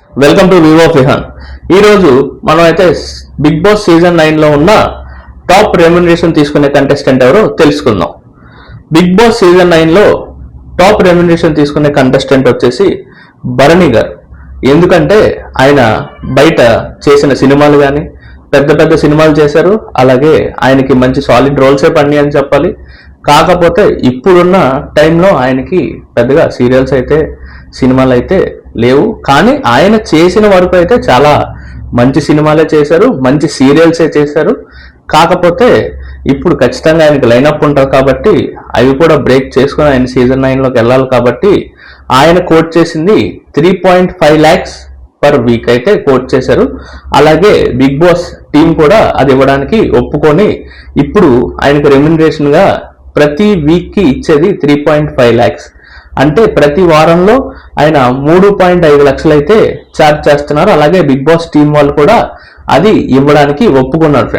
Welcome to Vivo ఫిహాన్. ఈరోజు మనం అయితే బిగ్ బాస్ సీజన్ 9 లో ఉన్న టాప్ రెమ్యునరేషన్ తీసుకునే కంటెస్టెంట్ ఎవరో తెలుసుకుందాం. బిగ్ బాస్ సీజన్ 9 లో టాప్ రెమ్యునరేషన్ తీసుకునే కంటెస్టెంట్ వచ్చేసి భరణి గారు. ఎందుకంటే ఆయన బయట చేసిన సినిమాలు కానీ పెద్ద పెద్ద సినిమాలు చేశారు, అలాగే ఆయనకి మంచి సాలిడ్ రోల్సే పడినాయి అని చెప్పాలి. కాకపోతే ఇప్పుడున్న టైంలో ఆయనకి పెద్దగా సీరియల్స్ అయితే సినిమాలు అయితే లేవు, కానీ ఆయన చేసిన వరకు అయితే చాలా మంచి సినిమాలే చేశారు, మంచి సీరియల్సే చేశారు. కాకపోతే ఇప్పుడు ఖచ్చితంగా ఆయనకి లైనప్ ఉంటుంది కాబట్టి అవి కూడా బ్రేక్ చేసుకుని ఆయన సీజన్ 9లోకి వెళ్ళాలి కాబట్టి ఆయన కోట్ చేసింది 3.5 lakhs పర్ వీక్ అయితే కోట్ చేశారు. అలాగే బిగ్ బాస్ టీం కూడా అది ఇవ్వడానికి ఒప్పుకొని ఇప్పుడు ఆయనకు రెమ్యునరేషన్ గా ప్రతి వీక్ కి ఇచ్చేది 3.5 lakhs. అంటే ప్రతి వారంలో ఆయన 3.5 లక్షలు అయితే ఛార్జ్ చేస్తున్నారు. అలాగే బిగ్ బాస్ టీం వాళ్ళు కూడా అది ఇవ్వడానికి ఒప్పుకున్నారు ఫ్రెండ్స్.